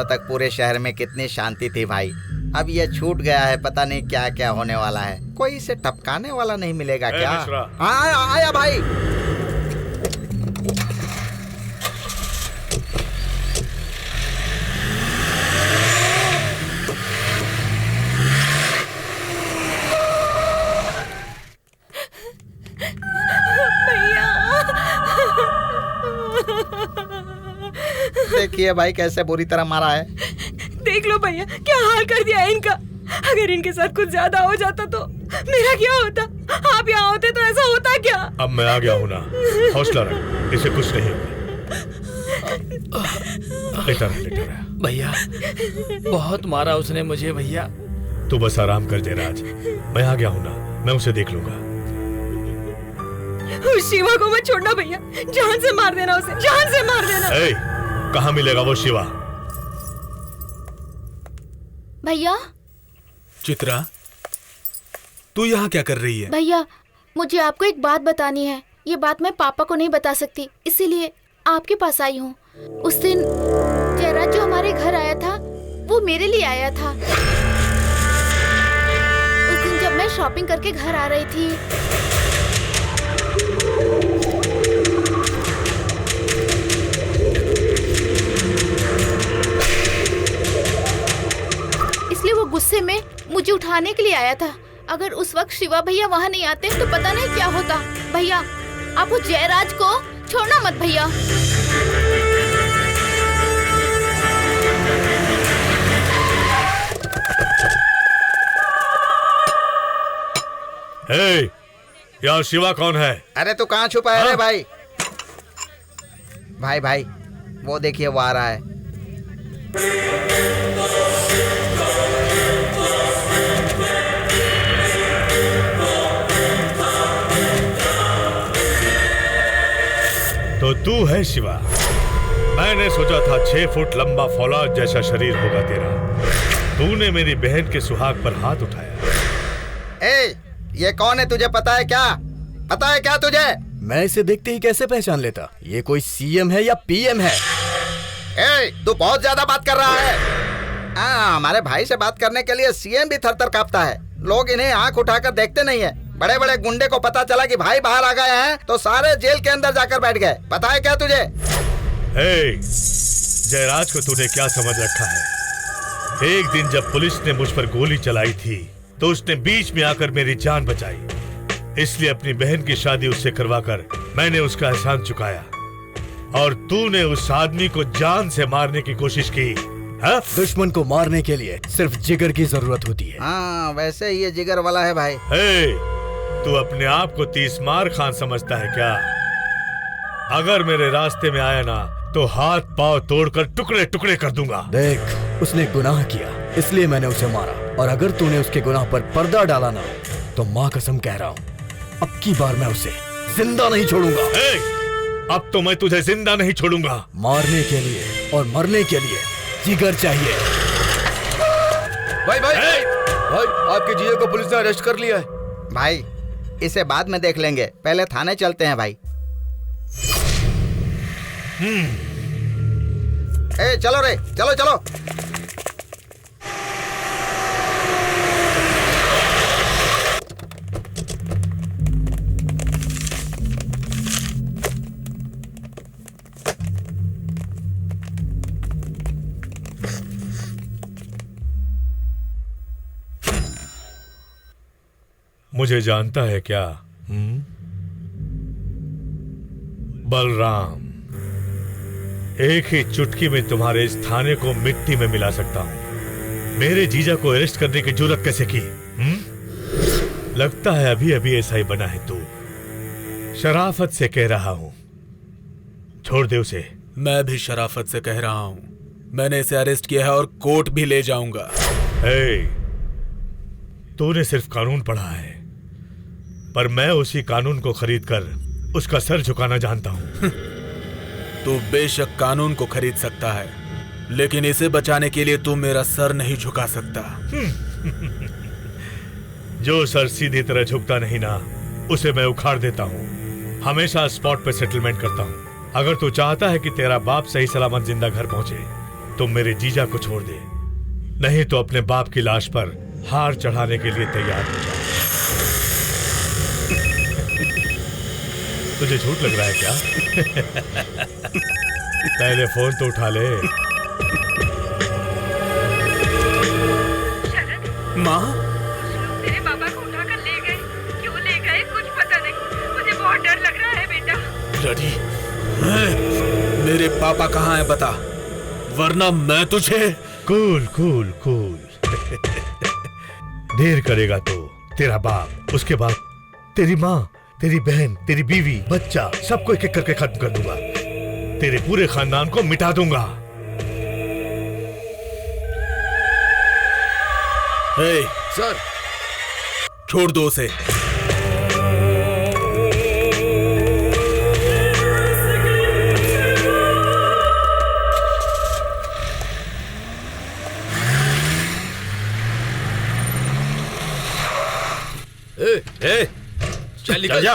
दिनों तक पूरे शहर में कितनी शांति थी भाई। अब ये छूट गया है, पता नहीं क्या क्या होने वाला है। कोई इसे टपकाने वाला नहीं मिलेगा क्या? हाँ आया भाई। देखिए भाई कैसे बुरी तरह मारा है। देख लो भैया क्या हाल कर दिया है इनका। अगर इनके साथ कुछ ज्यादा हो जाता तो मेरा क्या होता? आप यहाँ होते तो ऐसा होता क्या? अब मैं आ गया हूँ ना, हौसला रख, इसे कुछ नहीं होगा। भैया बहुत मारा उसने मुझे भैया। तू बस आराम कर दे राज, मैं आ गया हूँ ना, मैं उसे देख लूंगा। उस शिवा को मत छोड़ना भैया, जान से मार देना उसे, जान से मार देना। कहाँ मिलेगा वो शिवा? भैया। चित्रा तू यहाँ क्या कर रही है? भैया मुझे आपको एक बात बतानी है। ये बात मैं पापा को नहीं बता सकती, इसीलिए आपके पास आई हूँ। उस दिन जयराज जो हमारे घर आया था वो मेरे लिए आया था। उस दिन जब मैं शॉपिंग करके घर आ रही थी इसलिए वो गुस्से में मुझे उठाने के लिए आया था। अगर उस वक्त शिवा भैया वहाँ नहीं आते तो पता नहीं क्या होता। भैया आप वो जयराज को छोड़ना मत भैया। यार शिवा कौन है? अरे तू कहाँ छुपा है रे भाई? भाई भाई वो देखिए वो आ रहा है। तो तू है शिवा? मैंने सोचा था 6 फुट लंबा फौलाद जैसा शरीर होगा तेरा। तूने मेरी बहन के सुहाग पर हाथ उठाया। ये कौन है तुझे पता है क्या? पता है क्या तुझे? मैं इसे देखते ही कैसे पहचान लेता? ये कोई सीएम है या पीएम है? तू बहुत ज्यादा बात कर रहा है। हमारे भाई से बात करने के लिए सीएम भी थर थर कांपता है। लोग इन्हें आंख उठाकर देखते नहीं है। बड़े बड़े गुंडे को पता चला कि भाई बाहर आ गए हैं तो सारे जेल के अंदर जाकर बैठ गए। पता है क्या तुझे? जयराज को तूने क्या समझ रखा है? एक दिन जब पुलिस ने मुझ पर गोली चलाई थी तो उसने बीच में आकर मेरी जान बचाई। इसलिए अपनी बहन की शादी उससे करवाकर मैंने उसका एहसान चुकाया। और तूने उस आदमी को जान से मारने की कोशिश की। दुश्मन को मारने के लिए सिर्फ जिगर की जरूरत होती है। हाँ वैसे ही ये जिगर वाला है भाई। तू अपने आप को 30 मार खान समझता है क्या? अगर मेरे रास्ते में आया ना तो हाथ पांव तोड़कर टुकड़े टुकड़े कर दूंगा। देख उसने गुनाह किया इसलिए मैंने उसे मारा। और अगर तूने उसके गुनाह पर पर्दा डाला ना तो माँ कसम कह रहा हूँ अब की बार मैं उसे जिंदा नहीं छोड़ूंगा। अब तो मैं तुझे जिंदा नहीं छोड़ूंगा। मारने के लिए और मरने के लिए जिगर चाहिए। भाई भाई भाई आपके जीजा को पुलिस ने अरेस्ट कर लिया है। भाई इसे बाद में देख लेंगे, पहले थाने चलते हैं भाई। चलो रे चलो चलो। मुझे जानता है क्या? बलराम, एक ही चुटकी में तुम्हारे इस थाने को मिट्टी में मिला सकता हूं। मेरे जीजा को अरेस्ट करने की जुर्रत कैसे की? लगता है अभी अभी ऐसा ही बना है तू। शराफत से कह रहा हूं, छोड़ दे उसे। मैं भी शराफत से कह रहा हूं, मैंने इसे अरेस्ट किया है और कोर्ट भी ले जाऊंगा। तूने सिर्फ कानून पढ़ा है, पर मैं उसी कानून को खरीदकर उसका सर झुकाना जानता हूं। तू बेशक कानून को खरीद सकता है, लेकिन इसे बचाने के लिए तू मेरा सर नहीं झुका सकता। जो सर सीधी तरह झुकता नहीं ना, उसे मैं उखाड़ देता हूं। हमेशा स्पॉट पे सेटलमेंट करता हूं। अगर तू चाहता है कि तेरा बाप सही सलामत जिंदा घर पहुंचे तुम मेरे जीजा को छोड़ दे, नहीं तो अपने बाप की लाश पर हार चढ़ाने के लिए तैयार हो जा। तुझे झूठ लग रहा है क्या? पहले फोन तो उठा ले। माँ, तेरे पापा को उठाकर ले गए। क्यों ले गए कुछ पता नहीं। मुझे बहुत डर लग रहा है बेटा। लड़ी, मेरे पापा कहाँ हैं बता, वरना मैं तुझे। Cool cool cool. देर करेगा तो तेरा बाप, उसके बाद तेरी माँ, तेरी बहन, तेरी बीवी, बच्चा, सबको एक एक करके खत्म कर दूंगा। तेरे पूरे खानदान को मिटा दूंगा। हे सर, छोड़ दो उसे। ए, चल निकल जा।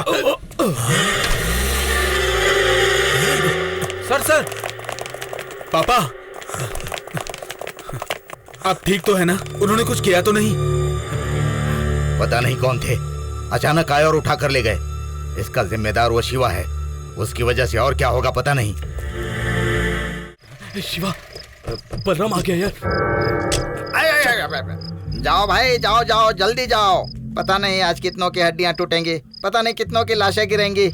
सर, पापा, आप ठीक तो है ना? उन्होंने कुछ किया तो नहीं? पता नहीं कौन थे, अचानक आए और उठा कर ले गए। इसका जिम्मेदार वो शिवा है, उसकी वजह से और क्या होगा पता नहीं। शिवा, बलराम आ गया यार। जाओ भाई, जाओ जाओ, जल्दी जाओ। पता नहीं आज कितनों की हड्डियां टूटेंगी, पता नहीं कितनों की लाशें गिरेंगी।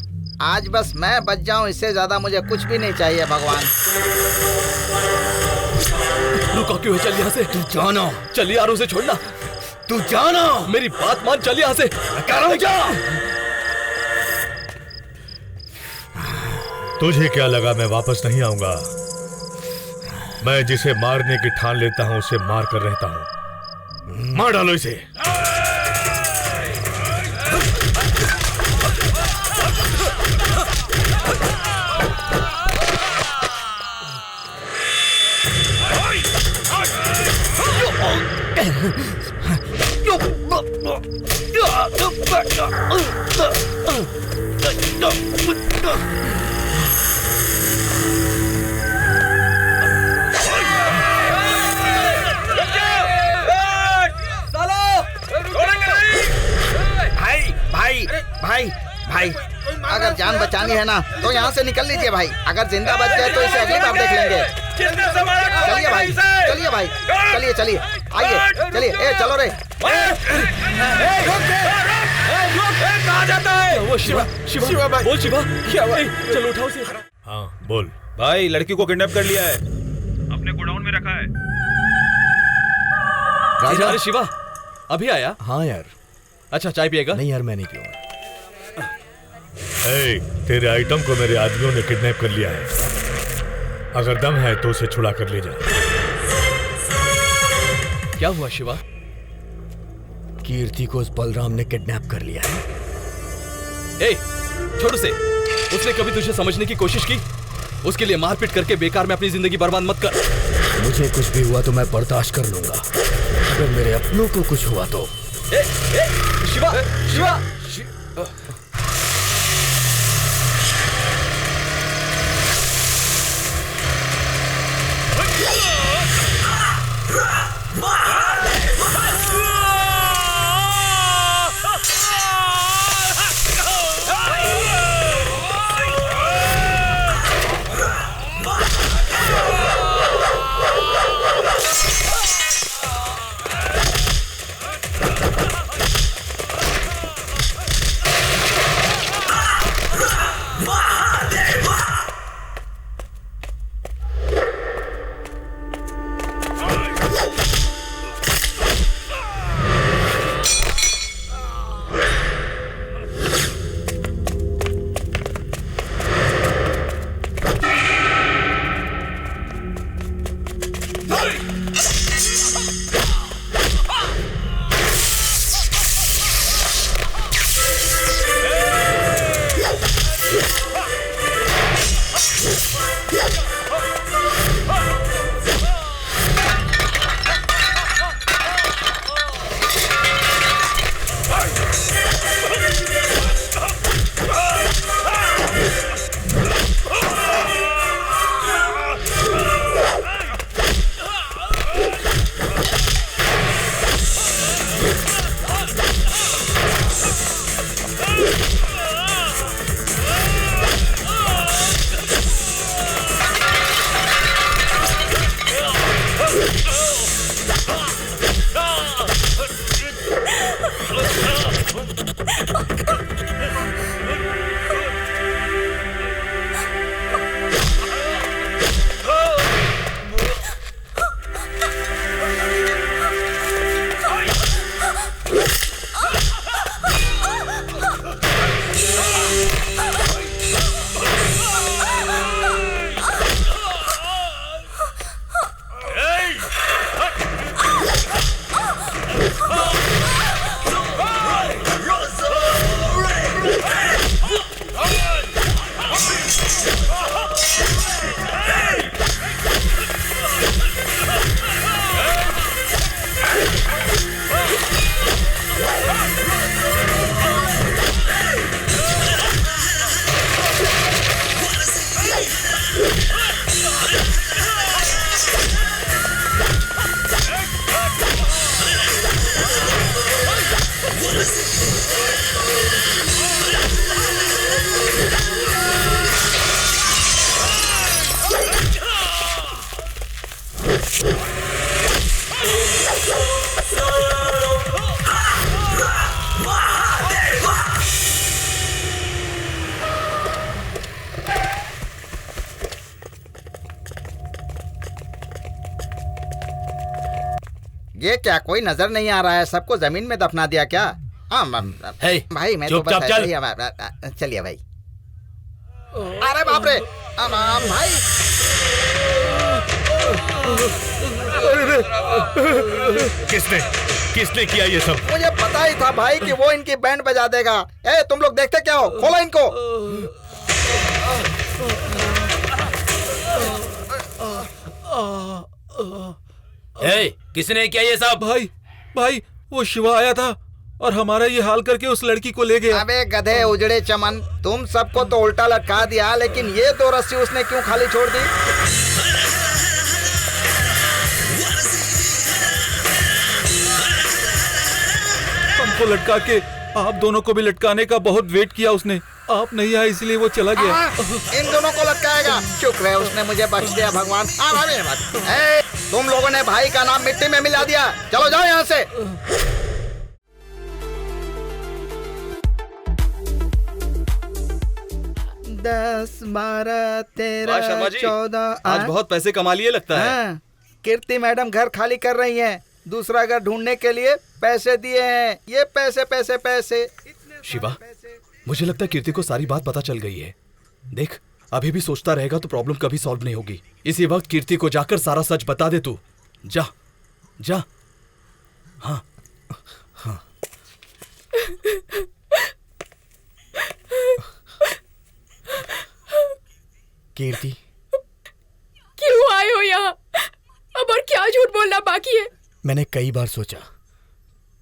आज बस मैं बच जाऊं, इससे ज्यादा मुझे कुछ भी नहीं चाहिए भगवान। रुका क्यों है? चल यहाँ से। तू जाना। चल यार, उसे छोड़ना। तू जाना, मेरी बात मान, चल यहाँ से। कह रहा हूँ जा। तुझे क्या लगा मैं वापस नहीं आऊंगा? मैं जिसे मारने की ठान लेता हूं उसे मार कर रहता हूं। मार डालो इसे। भाई भाई भाई, अगर जान बचानी है ना तो यहाँ से निकल लीजिए भाई। अगर जिंदा बच गए तो इसे अगली बार देख लेंगे। चलिए भाई, चलिए भाई, चलिए चलिए, आइए चलिए। ए चलो रे। कहाँ जाता है? वो शिवा, शिवा भाई, बोल शिवा, क्या हुआ? चलो उठाओ उसे। हाँ बोल। भाई, लड़की को किडनैप कर लिया है, अपने गोडाउन में रखा है। राजा, अरे शिवा, अभी आया? हाँ यार। अच्छा, चाय पिएगा? नहीं यार, मैं नहीं पीऊंगा। ए, तेरे आइटम को मेरे आदमियों ने किडनैप कर लिया है। अगर दम है तो उसे छुड़ा कर ले जा। क्या हुआ शिवा? कीर्ति को उस बलराम ने किडनैप कर लिया है। ए, छोड़ उसे। उसने कभी तुझे समझने की कोशिश की? उसके लिए मारपीट करके बेकार में अपनी जिंदगी बर्बाद मत कर। मुझे कुछ भी हुआ तो मैं बर्दाश्त कर लूंगा, अगर मेरे अपनों को कुछ हुआ तो। शिवा, शिवा, ये क्या कोई नजर नहीं आ रहा है? सबको जमीन में दफना दिया क्या? हाँ हे, भाई मैं तो चुपचाप बस चल। ऐसे ही चलिए भाई। अरे बाप रे भाई। किसने किया ये सब? मुझे पता ही था भाई कि वो इनकी बैंड बजा देगा। ए तुम लोग देखते क्या हो? खोलो इनको। किसने किया ये सब? भाई वो शिवा आया था और हमारा ये हाल करके उस लड़की को ले गया। अबे गधे उजड़े चमन, तुम सबको तो उल्टा लटका दिया, लेकिन ये 2 रस्सी उसने क्यों खाली छोड़ दी? हमको लटका के आप दोनों को भी लटकाने का बहुत वेट किया उसने। आप नहीं आए इसलिए वो चला गया। इन दोनों को लटकाएगा? शुक्र है उसने मुझे बख्श दिया भगवान। तुम लोगों ने भाई का नाम मिट्टी में मिला दिया। चलो जाओ यहाँ से। दस 12 वाह, शर्मा 13 जी, 14। आज बहुत पैसे कमा लिए लगता है। हाँ, कीर्ति मैडम घर खाली कर रही हैं। दूसरा घर ढूंढने के लिए पैसे दिए हैं। ये पैसे पैसे पैसे। शिवा, मुझे लगता है कीर्ति को सारी बात पता चल गई है। देख, अभी भी सोचता रहेगा तो प्रॉब्लम कभी सॉल्व नहीं होगी। इसी वक्त कीर्ति को जाकर सारा सच बता दे तू। जा जा। हाँ हाँ। कीर्ति, क्यों आए हो यहाँ? अब और क्या झूठ बोलना बाकी है? मैंने कई बार सोचा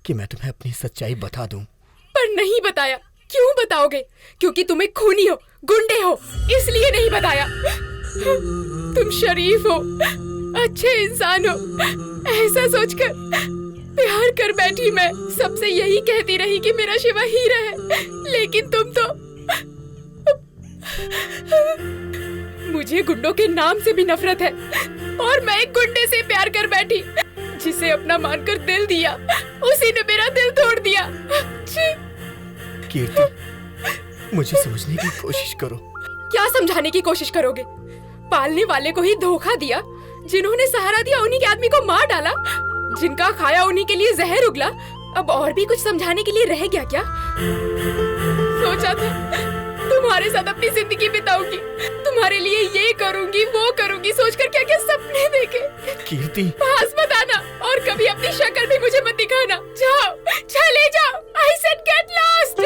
कि मैं तुम्हें अपनी सच्चाई बता दूं, पर नहीं बताया। क्यों बताओगे? क्योंकि तुम एक खूनी हो, गुंडे हो, इसलिए नहीं बताया। तुम शरीफ हो, अच्छे इंसान हो, ऐसा सोचकर प्यार कर बैठी मैं। सबसे यही कहती रही कि मेरा शिवा हीरा है, लेकिन तुम तो मुझे गुंडों के नाम से भी नफरत है, और मैं एक गुंडे से प्यार कर बैठी जिसे अपना मानकर दिल दिया, उसी ने मेरा दिल तोड़ दिया। कीर्ति, मुझे समझने की कोशिश करो। क्या समझाने की कोशिश करोगे? पालने वाले को ही धोखा दिया, जिन्होंने सहारा दिया उन्हीं के आदमी को मार डाला, जिनका खाया उन्हीं के लिए जहर उगला। अब और भी कुछ समझाने के लिए रह गया क्या? सोचा था तुम्हारे साथ अपनी जिंदगी बिताऊंगी, तुम्हारे लिए ये करूंगी वो करूंगी, सोचकर क्या क्या सपने देखे। कीर्ति, पास मत आना और कभी अपनी शक्ल भी मुझे मत दिखाना। जाओ, चले जाओ। I said get lost.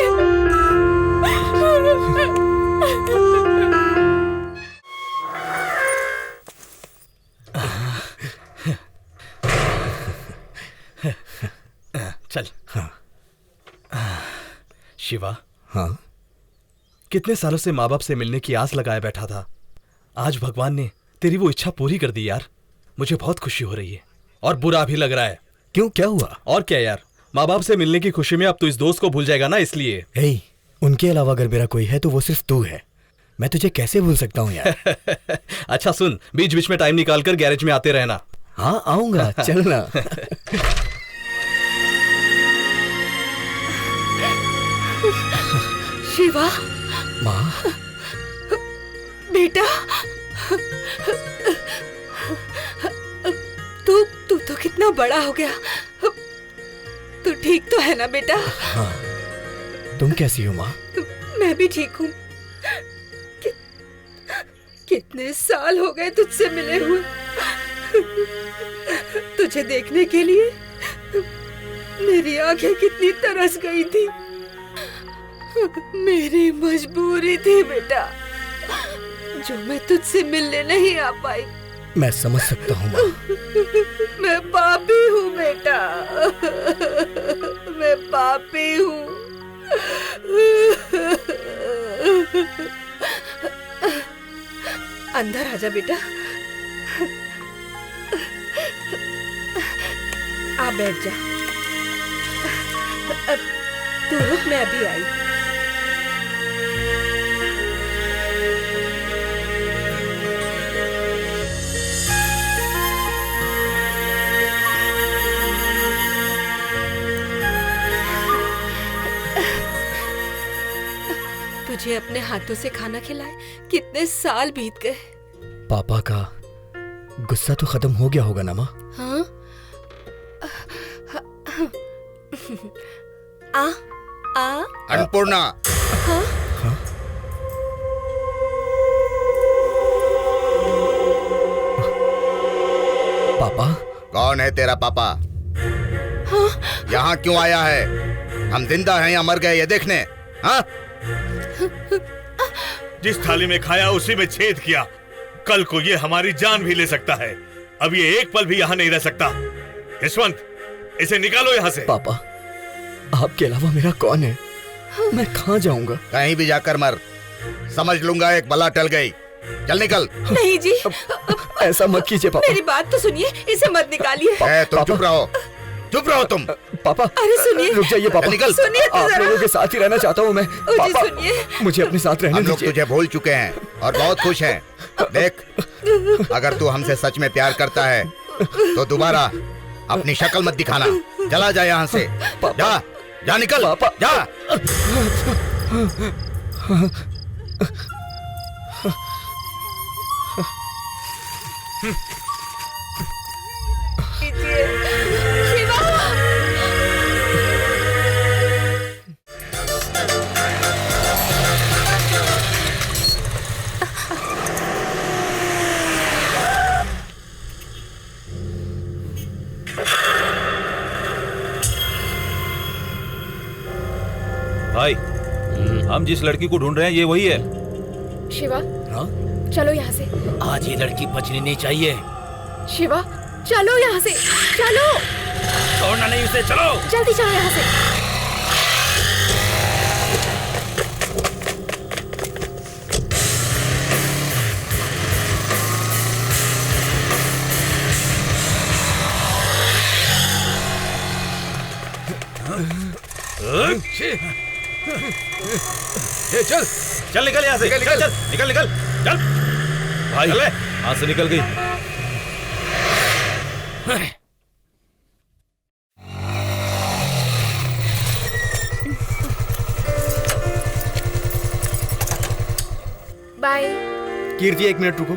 चल। शिवा, हाँ, कितने सालों से माँ बाप से मिलने की आस लगाए बैठा था। आज भगवान ने तेरी वो इच्छा पूरी कर दी यार। मुझे बहुत खुशी हो रही है और बुरा भी लग रहा है। क्यों, क्या हुआ? और क्या यार, माँ बाप से मिलने की खुशी में अब तू इस दोस्त को भूल जाएगा ना, इसलिए। हे, उनके अलावा अगर मेरा कोई है तो वो सिर्फ तू है। मैं तुझे कैसे भूल सकता हूँ यार। अच्छा सुन, बीच बीच में टाइम निकाल कर गैरेज में आते रहना। हाँ आऊंगा, चलना। शिवा, माँ, बेटा, तू तो कितना बड़ा हो गया। तू ठीक तो है ना बेटा? हाँ, तुम कैसी हो माँ? मैं भी ठीक हूँ। कितने साल हो गए तुझसे मिले हुए। तुझे देखने के लिए मेरी आंखें कितनी तरस गई थी। मेरी मजबूरी थी बेटा, जो मैं तुझसे मिलने नहीं आ पाई। मैं समझ सकता हूँ माँ। मैं पापी हूँ बेटा, मैं पापी हूँ। अंदर आजा बेटा, आ बैठ जा। तू रुक, मैं अभी आई। तुझे अपने हाथों से खाना खिलाए कितने साल बीत गए। पापा का गुस्सा तो खत्म हो गया होगा ना माँ? हाँ? आ आ अन्नपूर्णा, पापा, कौन है तेरा पापा? यहाँ क्यों आया है? हम जिंदा हैं या मर गए ये देखने? हाँ? जिस थाली में खाया उसी में छेद किया। कल को ये हमारी जान भी ले सकता है। अब ये एक पल भी यहाँ नहीं रह सकता। यशवंत, इसे निकालो यहाँ से। पापा, आपके अलावा मेरा कौन है? मैं कहाँ जाऊंगा? कहीं भी जाकर मर, समझ लूंगा एक बला टल गई। चल निकल। नहीं जी, ऐसा मत कीजिए पापा। मेरी बात तो सुनिए, इसे मत निकालिए। तुम चुप रहो, चुप रहो तुम। पापा, अरे सुनिए, रुक जाइए पापा। निकल। सुनिए तो आप जरा। लोगों के साथ ही रहना चाहता हूँ मैं। पापा, सुनिए। मुझे अपने साथ रहने हम लोग दीजिए। तुझे भूल चुके हैं और बहुत खुश हैं। देख, अगर तू हमसे सच में प्यार करता है तो दोबारा अपनी शक्ल मत दिखाना। चला जा यहाँ से। जा, जा निकल। पापा, जा। शिवा, भाई, हम जिस लड़की को ढूंढ रहे हैं ये वही है। शिवा, हाँ? चलो यहाँ से। आज ये लड़की बचनी नहीं चाहिए। शिवा, चलो यहाँ से, चलो। छोड़ना नहीं उसे, चलो। जल्दी चलो यहाँ से। चल चल, निकल यहाँ से। निकल निकल, निकल निकल, चल भाई। यहाँ से निकल गई। बाय। कीर्ति, एक मिनट रुको।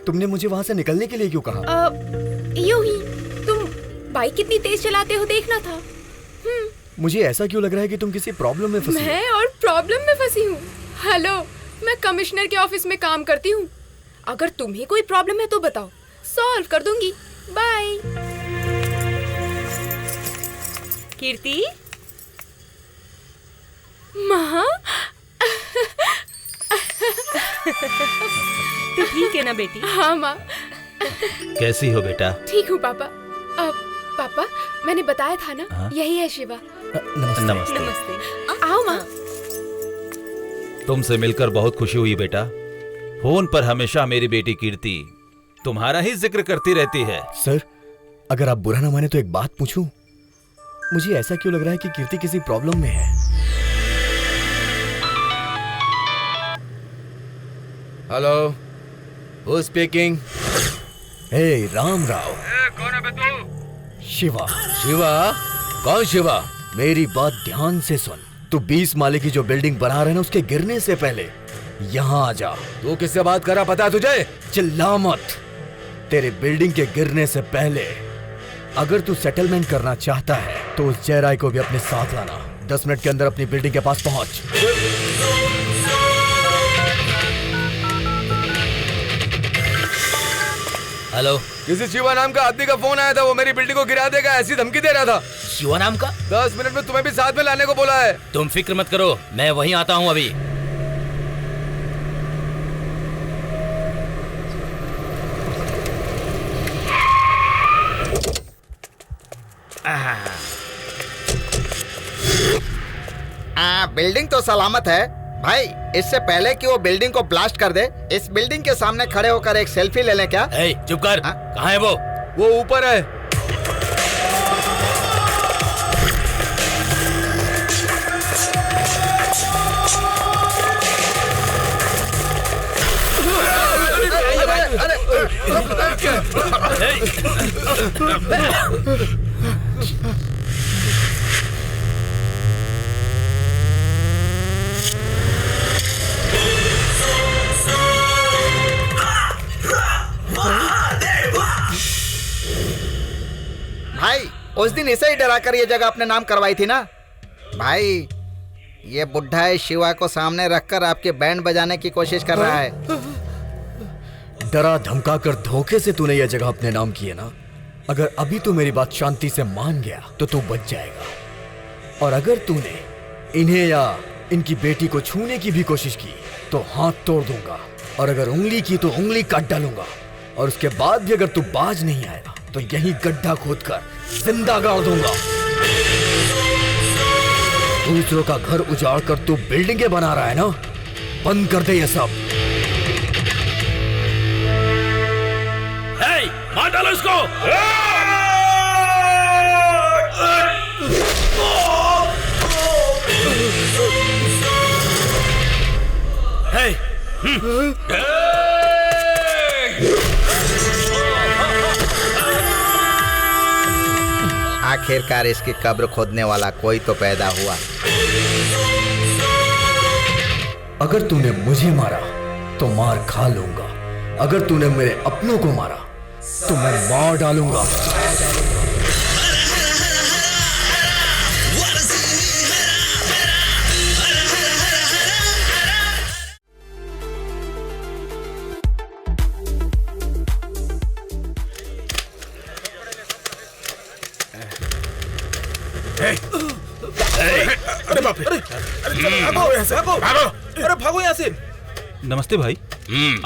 तुमने मुझे वहाँ से निकलने के लिए क्यों कहा? यूं ही। तुम बाइक कितनी तेज चलाते हो देखना था। मुझे ऐसा क्यों लग रहा है कि तुम किसी प्रॉब्लम में फंसी हो? मैं और प्रॉब्लम में फंसी हूँ? हेलो, मैं कमिश्नर के ऑफिस में काम करती हूँ। अगर तुम्हें कोई प्रॉब्लम है तो बताओ, सॉल्व कर दूंगी। बाय। कीर्ति, माँ, तू ठीक है ना बेटी? हाँ माँ, कैसी हो बेटा? ठीक हूँ पापा। पापा, मैंने बताया था ना, यही है शिवा। नमस्ते। नमस्ते। नमस्ते। आओ माँ। तुमसे मिलकर बहुत खुशी हुई बेटा। फोन पर हमेशा मेरी बेटी कीर्ति तुम्हारा ही जिक्र करती रहती है। सर, अगर आप बुरा ना माने तो एक बात पूछूं? मुझे ऐसा क्यों लग रहा है कि कीर्ति किसी प्रॉब्लम में है? Hello, who speaking? Hey Ram Rao. कौन है बे तू? शिवा। शिवा? कौन शिवा? मेरी बात ध्यान से सुन। तू 20 माले की जो बिल्डिंग बना रहे ना, उसके गिरने से पहले यहाँ आ जा। तू किससे बात कर रहा पता है तुझे? चिल्ला मत। तेरे बिल्डिंग के गिरने से पहले अगर तू सेटलमेंट करना चाहता है तो उस जयराय को भी अपने साथ लाना। 10 मिनट के अंदर अपनी बिल्डिंग के पास पहुंच। हेलो, किसी शिवा नाम का आदमी का फोन आया था, वो मेरी बिल्डिंग को गिरा देगा ऐसी धमकी दे रहा था। शिवा नाम का? 10 मिनट में तुम्हें भी साथ में लाने को बोला है। तुम फिक्र मत करो, मैं वहीं आता हूँ अभी। बिल्डिंग तो सलामत है भाई। इससे पहले कि वो बिल्डिंग को ब्लास्ट कर दे, इस बिल्डिंग के सामने खड़े होकर एक सेल्फी ले लें क्या? चुप कर। कहाँ है वो? ऊपर है। भाई उस दिन इसे ही डरा कर ये जगह अपने नाम करवाई थी ना। भाई ये बुढ़ा है शिवा को सामने रखकर आपके बैंड बजाने की कोशिश कर रहा है। डरा धमका कर धोखे से तूने यह जगह अपने नाम की है ना। अगर अभी तू मेरी बात शांति से मान गया तो तू बच जाएगा, और अगर तूने इन्हें या इनकी बेटी को छूने की भी कोशिश की तो हाथ तोड़ दूंगा, और अगर उंगली की तो उंगली काट डालूंगा, और उसके बाद भी अगर तू बाज नहीं आएगा तो यही गड्ढा खोदकर जिंदा गाड़ दूंगा। दूसरों का घर उजाड़ कर तू बिल्डिंगें बना रहा है ना, बंद कर दे ये सब। हे, मार डालो इसको। आखिरकार इसकी कब्र खोदने वाला कोई तो पैदा हुआ। अगर तूने मुझे मारा तो मार खा लूंगा, अगर तूने मेरे अपनों को मारा तो मैं मार डालूंगा। अरे बाप रे! अरे भागो यहाँ से! भागो! अरे भागो यहाँ से! नमस्ते भाई।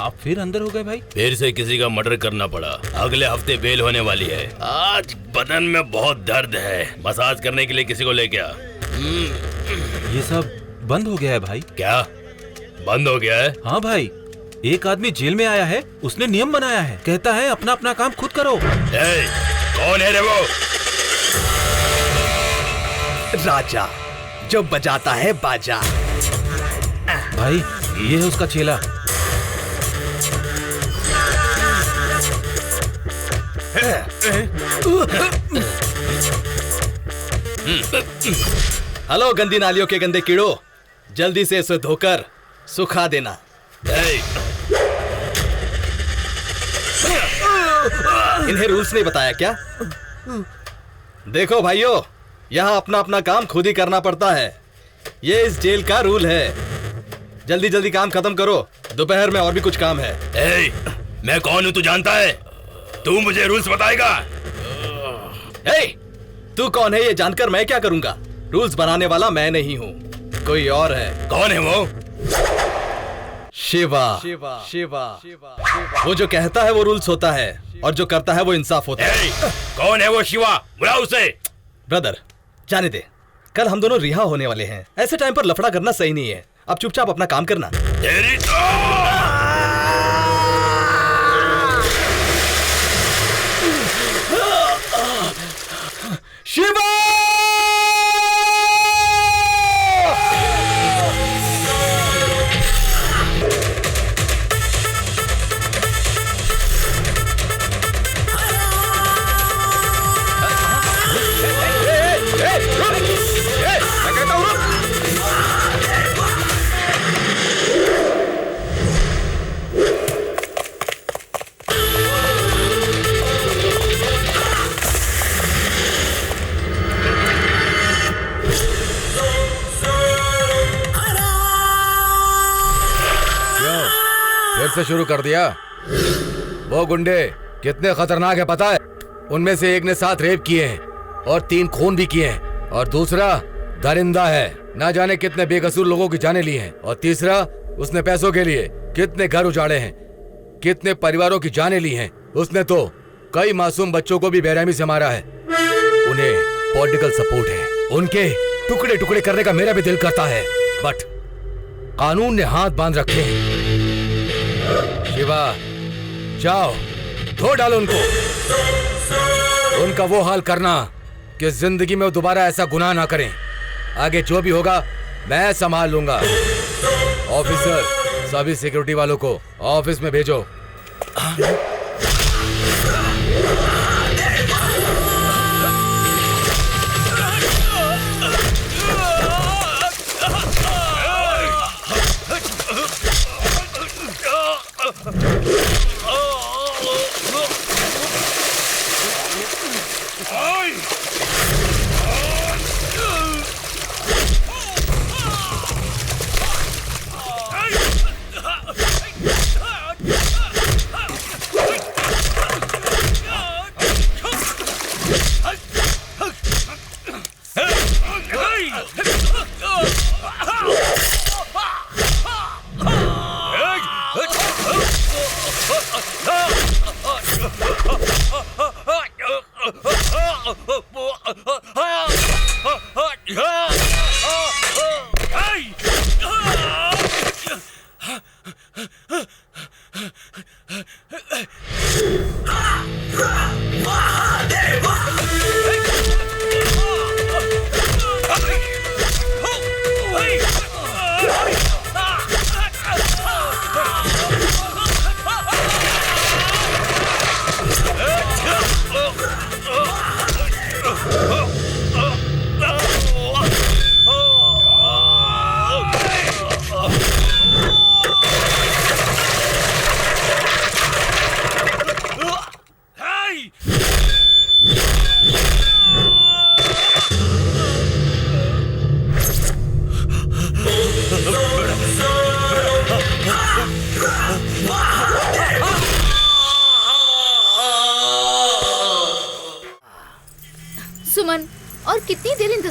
आप फिर अंदर हो गए भाई? फिर से किसी का मर्डर करना पड़ा। अगले हफ्ते बेल होने वाली है। आज बदन में बहुत दर्द है, मसाज करने के लिए किसी को लेके आ। ये सब बंद हो गया है भाई। क्या बंद हो गया है? हाँ भाई, एक आदमी जेल में आया है, उसने नियम बनाया है, कहता है अपना अपना काम खुद करो। कौन है रे वो? राजा जो बजाता है बाजा। भाई ये है उसका चेला। हेलो गंदी नालियों के गंदे कीड़ो, जल्दी से इसे धोकर सुखा देना। इन्हें रूल्स नहीं बताया क्या? देखो भाइयों, यहाँ अपना अपना काम खुद ही करना पड़ता है, ये इस जेल का रूल है। जल्दी जल्दी काम खत्म करो, दोपहर में और भी कुछ काम है। मैं कौन हूँ तू जानता है? तू मुझे रूल्स बताएगा? तू कौन है ये जानकर मैं क्या करूंगा? रूल्स बनाने वाला मैं नहीं हूँ, कोई और है। कौन है वो? शिवा। शिवा शिवा वो जो कहता है वो रूल्स होता है, और जो करता है वो इंसाफ होता है। कौन है वो शिवा? बुलाओ उसे। ब्रदर जाने दे, कल हम दोनों रिहा होने वाले हैं, ऐसे टाइम पर लफड़ा करना सही नहीं है। अब चुपचाप अपना काम करना। तेरी शिवा! फिर से शुरू कर दिया? वो गुंडे कितने खतरनाक है पता है? उनमें से एक ने 7 रेप किए हैं और 3 खून भी किए हैं, और दूसरा दरिंदा है, ना जाने कितने बेकसूर लोगों की जानें ली हैं, और तीसरा उसने पैसों के लिए कितने घर उजाड़े हैं, कितने परिवारों की जानें ली हैं। उसने तो कई मासूम बच्चों को भी बेरहमी से मारा है। उन्हें पॉलिटिकल सपोर्ट है, उनके टुकड़े टुकड़े करने का मेरा भी दिल करता है, बट कानून ने हाथ बांध रखे हैं। शिवा जाओ, धो डालो उनको, उनका वो हाल करना कि जिंदगी में वो दोबारा ऐसा गुनाह ना करें। आगे जो भी होगा मैं संभाल लूंगा। ऑफिसर, सभी सिक्योरिटी वालों को ऑफिस में भेजो।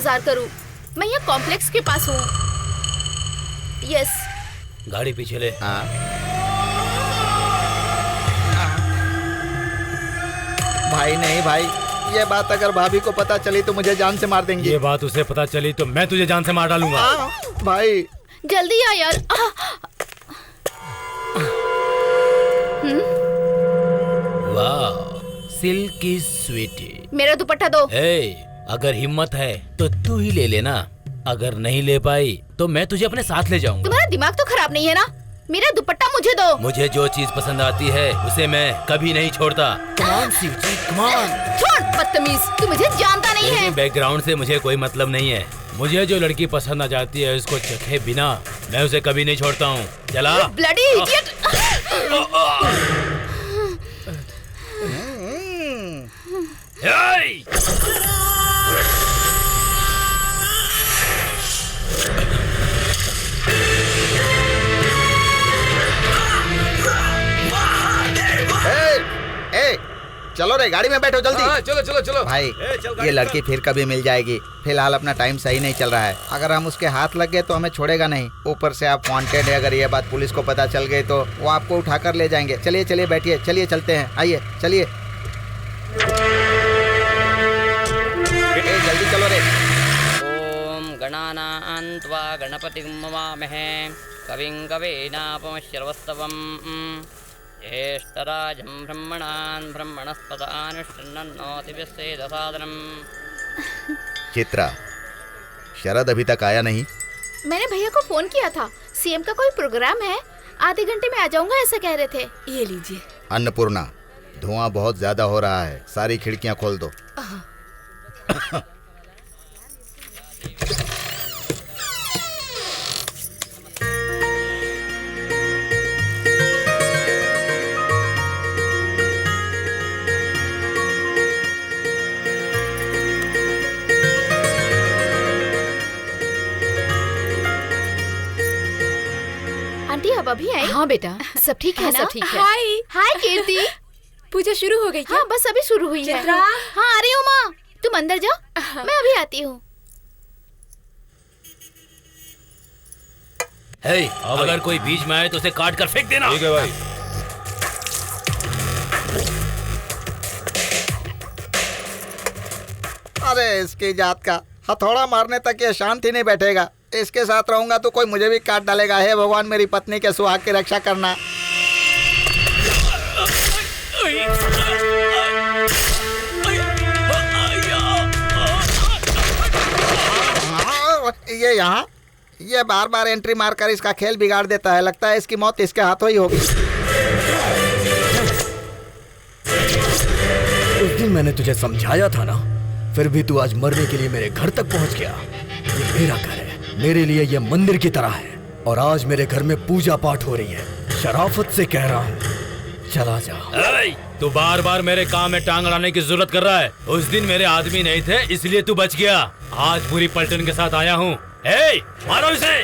इंतजार करूं? मैं यहाँ कॉम्प्लेक्स के पास हूँ। यस। गाड़ी पीछे ले। भाई नहीं भाई, ये बात अगर भाभी को पता चली तो मुझे जान से मार देंगी। ये बात उसे पता चली तो मैं तुझे जान से मार डालूंगा। भाई जल्दी आ यार। वाह, सिल्की स्वीटी। मेरा दुपट्टा दो। अगर हिम्मत है तो तू ही ले लेना, अगर नहीं ले पाई तो मैं तुझे अपने साथ ले जाऊंगा। तुम्हारा दिमाग तो खराब नहीं है ना? मेरा दुपट्टा मुझे दो। मुझे जो चीज पसंद आती है उसे मैं कभी नहीं छोड़ता। कमान स्वीटी, कमान। छोड़ बदतमीज, तू मुझे जानता नहीं है। बैकग्राउंड से मुझे कोई मतलब नहीं है। मुझे जो लड़की पसंद आ जाती है उसको चखे बिना मैं उसे कभी नहीं छोड़ता हूँ। चला। Bloody idiot. चलो रे, गाड़ी में बैठो जल्दी। चलो चलो चलो भाई ये लड़की फिर कभी मिल जाएगी। फिलहाल अपना टाइम सही नहीं चल रहा है। अगर हम उसके हाथ लग गए तो हमें छोड़ेगा नहीं। ऊपर से आप वांटेड है। अगर ये बात पुलिस को पता चल गई तो वो आपको उठाकर ले जाएंगे। चलिए चलिए बैठिए, चलिए चलते हैं। आइए चलिए। जल्दी चलो रे। ओम गणानां त्वा गणपतिं मवामहे कविं कवीनापमश्रवस्तवम् ज्येष्ठराजं ब्रह्मणान् ब्रह्मणस्पदानुष्ठन्नोतिभिस्सेदसादनम्। चित्रा, शरद अभी तक आया नहीं? मैंने भैया को फोन किया था। सीएम का कोई प्रोग्राम है, आधे घंटे में आ जाऊंगा ऐसा कह रहे थे। ये लीजिए। अन्नपूर्णा, धुआं बहुत ज्यादा हो रहा है, सारी खिड़कियां खोल दो। आंटी अब अभी आई? हाँ बेटा, सब ठीक है ना? सब ठीक है। हाय। हाय कीर्ति। पूजा शुरू हो गई क्या? हाँ बस अभी शुरू हुई है। चित्रा। हाँ आ रही हूँ माँ, तुम अंदर जाओ, मैं अभी आती हूँ। अगर कोई बीच में आए तो उसे काट कर फेंक देना। ठीक है भाई। अरे इसकी जात का, हथौड़ा मारने तक ये शांति नहीं बैठेगा। इसके साथ रहूंगा तो कोई मुझे भी काट डालेगा। हे भगवान, मेरी पत्नी के सुहाग की रक्षा करना। ये यहाँ, ये बार बार एंट्री मारकर इसका खेल बिगाड़ देता है। लगता है इसकी मौत इसके हाथों ही होगी। उस दिन मैंने तुझे समझाया था ना, फिर भी तू आज मरने के लिए मेरे घर तक पहुंच गया। ये मेरा घर है, मेरे लिए ये मंदिर की तरह है, और आज मेरे घर में पूजा पाठ हो रही है। शराफत से कह रहा हूँ, चला जा। तू बार बार मेरे काम में टांग अड़ाने की जरूरत कर रहा है। उस दिन मेरे आदमी नहीं थे इसलिए तू बच गया। आज पूरी पलटन के साथ आया हूँ। मारो इसे।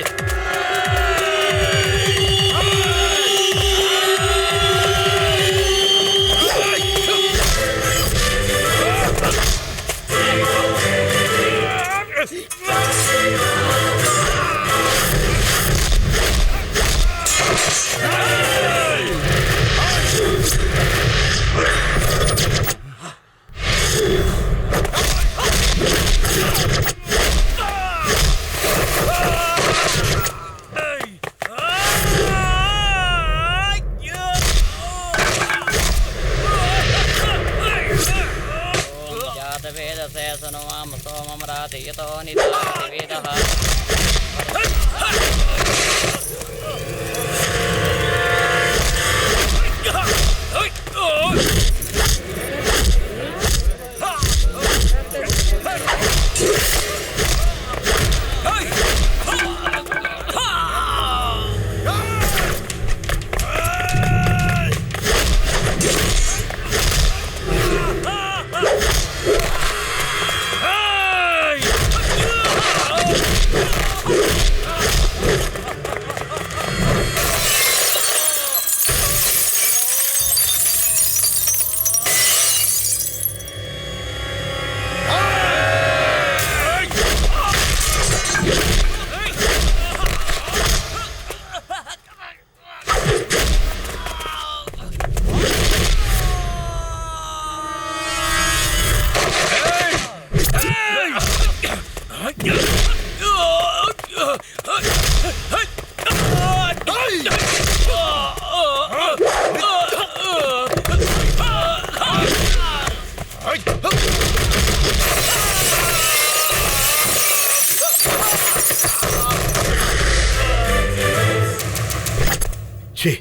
छी,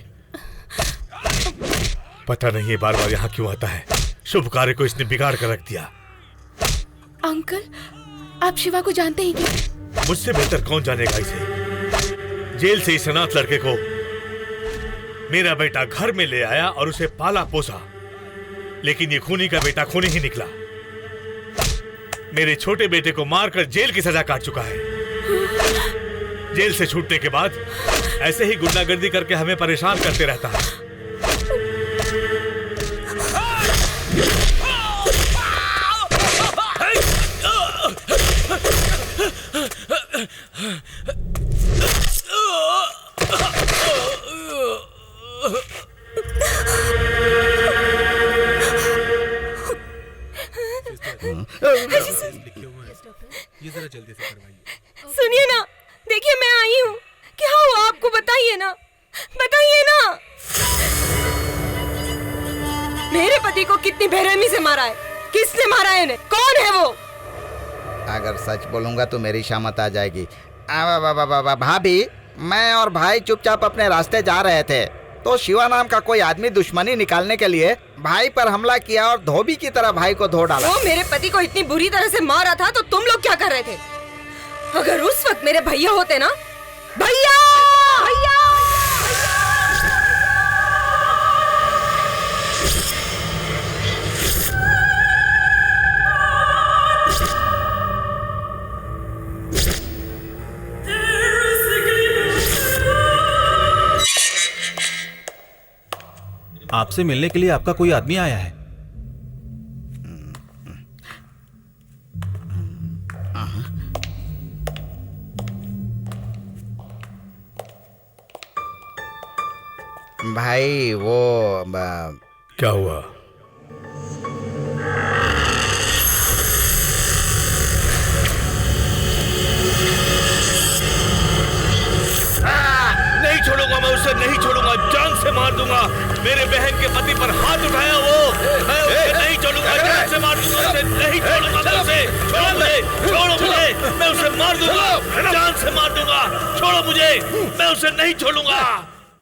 पता नहीं ये बार बार यहाँ क्यों आता है। शुभ कार्य को इसने बिगाड़ कर रख दिया। अंकल, आप शिवा को जानते हैं क्या? मुझसे बेहतर कौन जानेगा इसे। जेल से इस अनाथ लड़के को मेरा बेटा घर में ले आया और उसे पाला पोसा, लेकिन ये खूनी का बेटा खूनी ही निकला। मेरे छोटे बेटे को मारकर जेल की सजा काट चुका है। जेल से छूटने के बाद ऐसे ही गुंडागर्दी करके हमें परेशान करते रहता है। सुनिए ना, देखिए मैं आई हूँ। क्या हुआ आपको? बताइए ना, बताइए ना। मेरे पति को कितनी बेरहमी से मारा है? किसने मारा है इन्हें? कौन है वो? अगर सच बोलूंगा तो मेरी शामत आ जाएगी। भाभी, मैं और भाई चुपचाप अपने रास्ते जा रहे थे तो शिवा नाम का कोई आदमी दुश्मनी निकालने के लिए भाई पर हमला किया और धोबी की तरह भाई को धो डाला। वो मेरे पति को इतनी बुरी तरह से मारा था तो तुम लोग क्या कर रहे थे? अगर उस वक्त मेरे भैया होते ना, भैया भैया, आपसे मिलने के लिए आपका कोई आदमी आया है। भाई वो क्या हुआ? नहीं छोड़ूंगा मैं उसे, नहीं छोड़ूंगा, जान से मार दूंगा। मेरे बहन के पति पर हाथ उठाया वो, मैं उसे नहीं छोड़ूंगा, जान से मार दूंगा उसे, नहीं छोड़ूंगा मैं उसे। छोड़ो मुझे, छोड़ो मुझे, मैं उसे मार दूंगा, जान से मार दूंगा। छोड़ो मुझे, मैं उसे नहीं छोड़ूंगा।